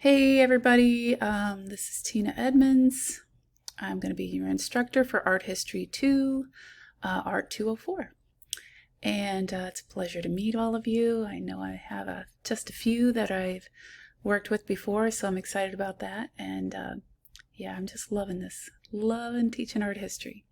Hey everybody, this is Tina Edmonds. I'm going to be your instructor for Art History 2, Art 204. And it's a pleasure to meet all of you. I know I have just a few that I've worked with before, so I'm excited about that. And yeah, I'm just loving this, loving teaching art history.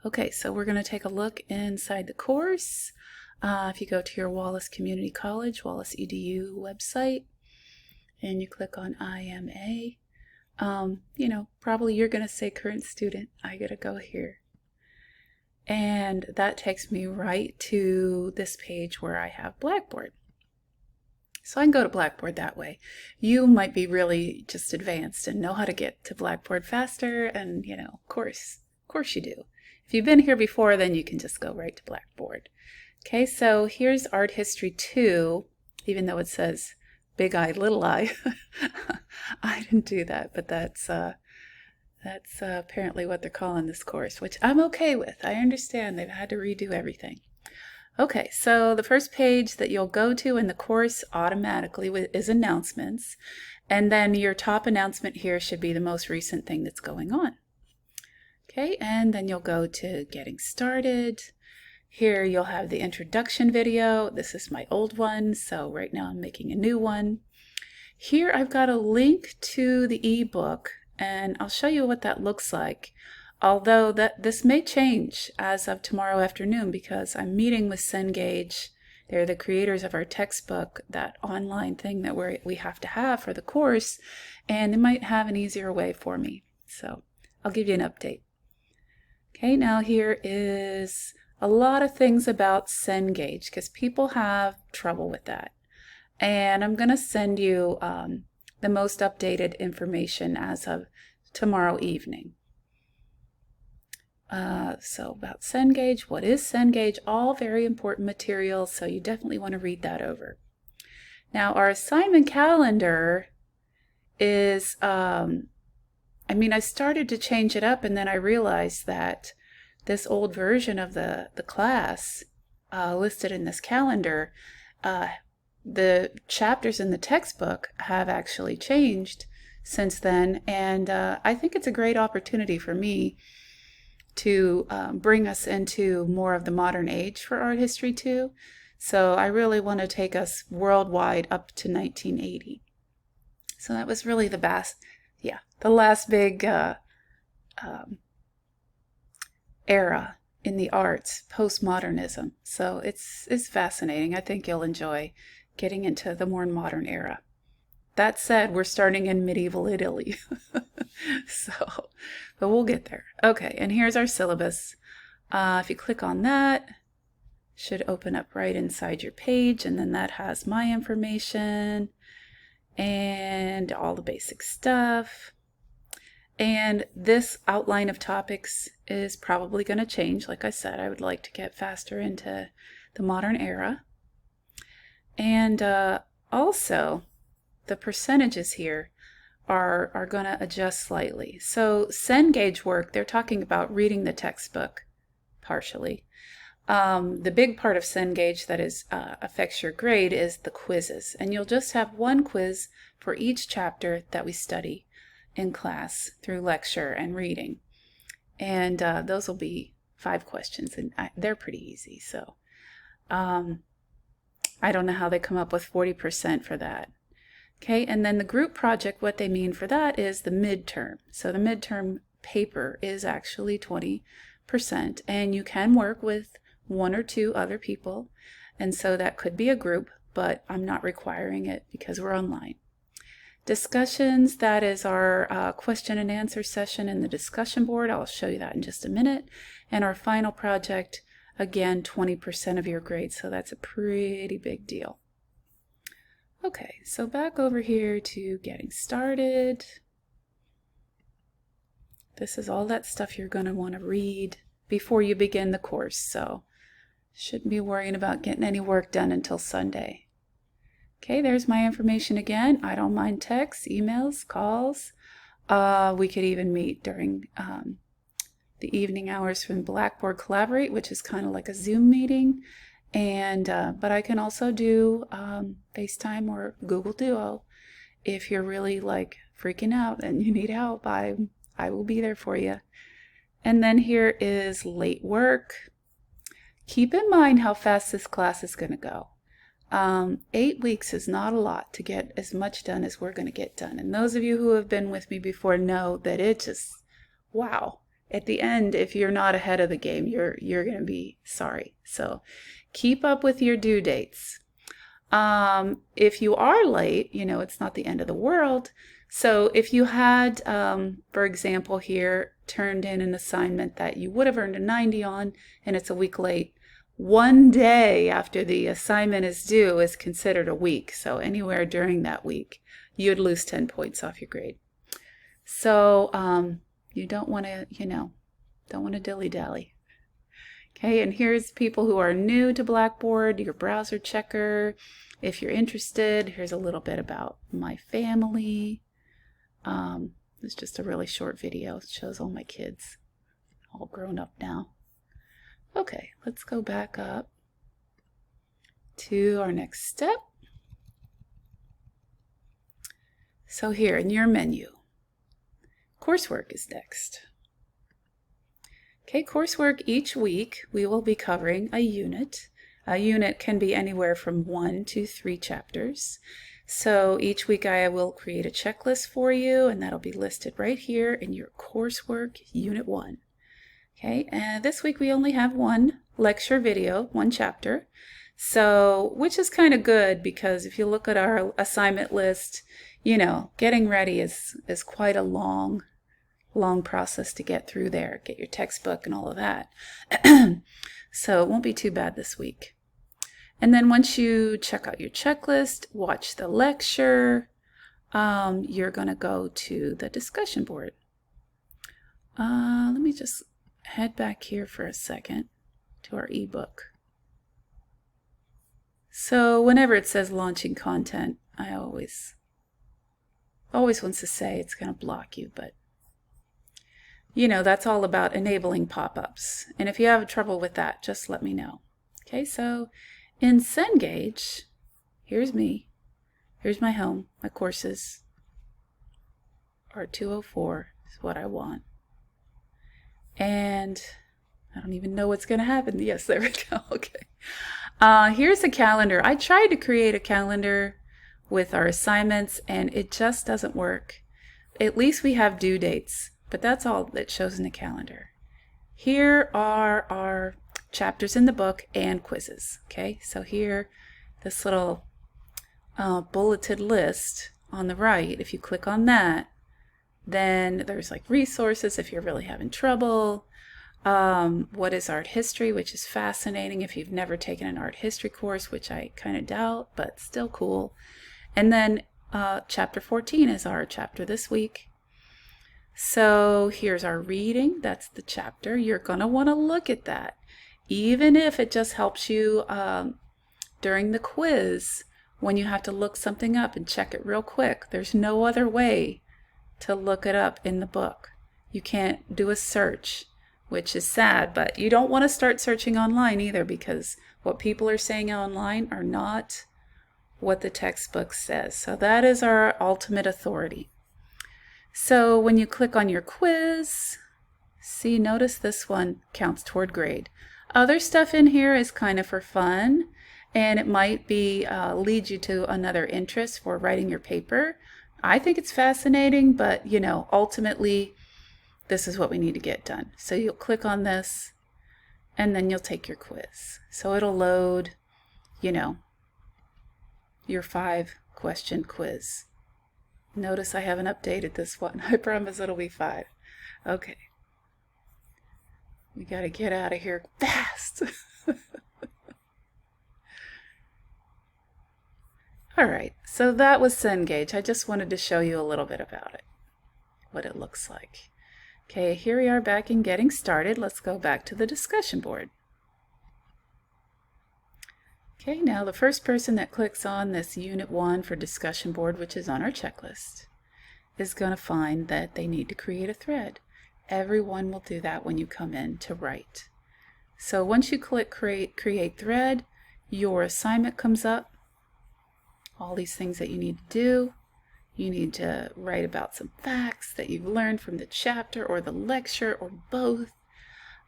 Okay, so we're going to take a look inside the course. If you go to your Wallace Community College, Wallace EDU website, and you click on IMA, probably you're going to say current student. I got to go here. And that takes me right to this page where I have Blackboard. So I can go to Blackboard that way. You might be really just advanced and know how to get to Blackboard faster, and of course you do. If you've been here before, then you can just go right to Blackboard. Okay, so here's Art History 2, even though it says Big I, Little I. I didn't do that, but that's apparently what they're calling this course, which I'm okay with. I understand they've had to redo everything. Okay, so the first page that you'll go to in the course automatically is announcements, and then your top announcement here should be the most recent thing that's going on. Okay, and then you'll go to Getting Started. Here you'll have the introduction video. This is my old one, so right now I'm making a new one. Here I've got a link to the ebook, and I'll show you what that looks like. Although this may change as of tomorrow afternoon, because I'm meeting with Cengage. They're the creators of our textbook, that online thing that we have to have for the course, and they might have an easier way for me. So I'll give you an update. Okay, now here is a lot of things about Cengage, because people have trouble with that. And I'm going to send you the most updated information as of tomorrow evening. So about Cengage, what is Cengage? All very important material, so you definitely want to read that over. Now our assignment calendar is, I started to change it up, and then I realized that this old version of the class listed in this calendar, the chapters in the textbook have actually changed since then, and I think it's a great opportunity for me to bring us into more of the modern age for Art History 2. So I really want to take us worldwide up to 1980. So that was really the last big era in the arts, postmodernism. So it's fascinating. I think you'll enjoy getting into the more modern era. That said, we're starting in medieval Italy. But we'll get there. Okay, and here's our syllabus. If you click on that, it should open up right inside your page, and then that has my information and all the basic stuff. And this outline of topics is probably going to change. Like I said, I would like to get faster into the modern era. And also, the percentages here are going to adjust slightly. So Cengage work, they're talking about reading the textbook partially. The big part of Cengage that affects your grade is the quizzes. And you'll just have one quiz for each chapter that we study in class through lecture and reading. And those will be 5 questions, and they're pretty easy. So I don't know how they come up with 40% for that. Okay, and then the group project, what they mean for that is the midterm. So the midterm paper is actually 20%, and you can work with 1 or 2 other people, and so that could be a group, but I'm not requiring it because we're online. Discussions, that is our question and answer session in the discussion board. I'll show you that in just a minute. And our final project, again, 20% of your grade, so that's a pretty big deal. Okay, so back over here to Getting Started. This is all that stuff you're going to want to read before you begin the course, so shouldn't be worrying about getting any work done until Sunday. Okay, there's my information again. I don't mind texts, emails, calls. We could even meet during the evening hours from Blackboard Collaborate, which is kind of like a Zoom meeting. And but I can also do FaceTime or Google Duo. if you're really like freaking out and you need help, I will be there for you. And then here is late work. Keep in mind how fast this class is going to go. 8 weeks is not a lot to get as much done as we're going to get done. And those of you who have been with me before know that it just, wow. At the end, if you're not ahead of the game, you're going to be sorry. So keep up with your due dates. If you are late, it's not the end of the world. So if you had, for example, here, turned in an assignment that you would have earned a 90 on, and it's a week late, 1 day after the assignment is due is considered a week. So anywhere during that week, you'd lose 10 points off your grade. So you don't want to, don't want to dilly-dally. Okay, and here's people who are new to Blackboard, your browser checker. If you're interested, here's a little bit about my family. It's just a really short video. It shows all my kids, all grown up now. Okay, let's go back up to our next step. So here in your menu, coursework is next. Okay, coursework, each week we will be covering a unit. A unit can be anywhere from 1 to 3 chapters. So each week I will create a checklist for you, and that'll be listed right here in your coursework unit 1. Okay, and this week we only have one lecture video, one chapter. So, which is kind of good because if you look at our assignment list, getting ready is quite a long process to get through there, get your textbook and all of that. So it won't be too bad this week. And then once you check out your checklist, watch the lecture, you're going to go to the discussion board. Let me just head back here for a second to our ebook. So whenever it says launching content, I always wants to say it's going to block you, but that's all about enabling pop-ups. And if you have trouble with that, just let me know. Okay, so in Cengage, here's me. Here's my home, my courses. Art 204 is what I want. And I don't even know what's going to happen. Yes, there we go. Okay. Here's a calendar. I tried to create a calendar with our assignments, and it just doesn't work. At least we have due dates. But that's all that shows in the calendar. Here are our chapters in the book and quizzes. Okay, so here, this little bulleted list on the right, if you click on that, then there's like resources if you're really having trouble. What is art history, which is fascinating if you've never taken an art history course, which I kind of doubt, but still cool. And then chapter 14 is our chapter this week. So here's our reading. That's the chapter. You're going to want to look at that. Even if it just helps you during the quiz when you have to look something up and check it real quick. There's no other way to look it up in the book. You can't do a search, which is sad, but you don't want to start searching online either because what people are saying online are not what the textbook says. So that is our ultimate authority. So when you click on your quiz, see, notice this one counts toward grade. Other stuff in here is kind of for fun, and it might be lead you to another interest for writing your paper. I think it's fascinating, but ultimately this is what we need to get done. So you'll click on this and then you'll take your quiz. So it'll load, your 5-question quiz. Notice I haven't updated this one. I promise it'll be 5. Okay. We got to get out of here fast. All right, so that was Cengage. I just wanted to show you a little bit about it, what it looks like. Okay, here we are back in Getting Started. Let's go back to the discussion board. Okay, now the first person that clicks on this Unit 1 for discussion board, which is on our checklist, is going to find that they need to create a thread. Everyone will do that when you come in to write. So once you click Create Thread, your assignment comes up, all these things that you need to do. You need to write about some facts that you've learned from the chapter or the lecture or both.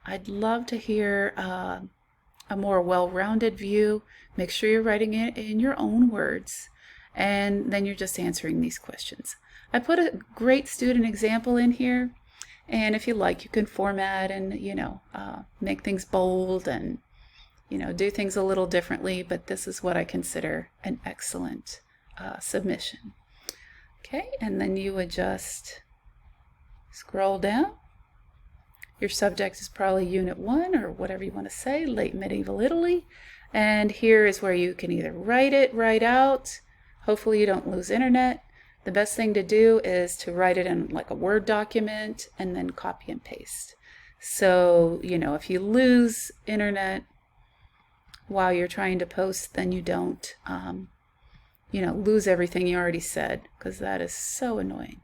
I'd love to hear a more well-rounded view. Make sure you're writing it in your own words, and then you're just answering these questions. I put a great student example in here, and if you like, you can format and, make things bold and, do things a little differently, but this is what I consider an excellent submission. Okay, and then you would just scroll down. Your subject is probably Unit 1 or whatever you want to say, late medieval Italy. And here is where you can either write out. Hopefully you don't lose internet. The best thing to do is to write it in like a Word document and then copy and paste. So, if you lose internet while you're trying to post, then you don't, lose everything you already said, because that is so annoying.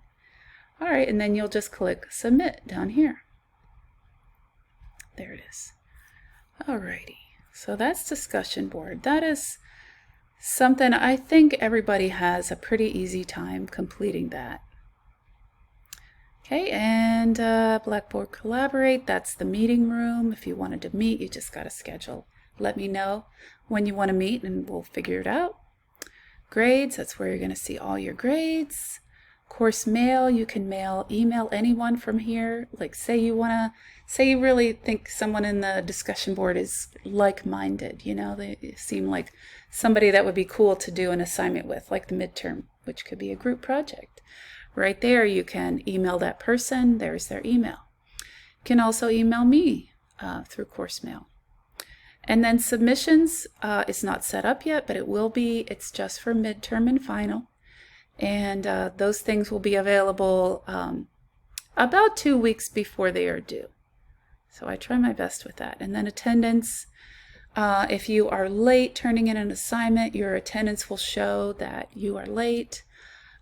All right, and then you'll just click Submit down here. There it is. Alrighty, so that's discussion board. That is something I think everybody has a pretty easy time completing that. Okay, and Blackboard Collaborate, that's the meeting room. If you wanted to meet, you just got to schedule. Let me know when you want to meet and we'll figure it out. Grades, that's where you're going to see all your grades. Course mail, you can email anyone from here. Like say you really think someone in the discussion board is like-minded, they seem like somebody that would be cool to do an assignment with, like the midterm, which could be a group project. Right there you can email that person. There's their email. You can also email me through course mail. And then submissions is not set up yet, but it will be. It's just for midterm and final. And those things will be available about 2 weeks before they are due. So I try my best with that. And then attendance, if you are late turning in an assignment, your attendance will show that you are late.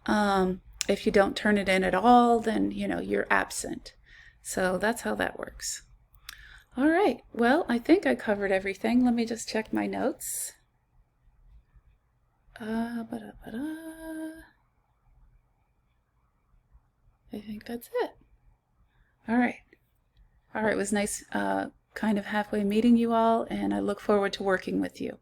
If you don't turn it in at all, then you're absent. So that's how that works. All right, well, I think I covered everything. Let me just check my notes. I think that's it. All right. It was nice kind of halfway meeting you all, and I look forward to working with you.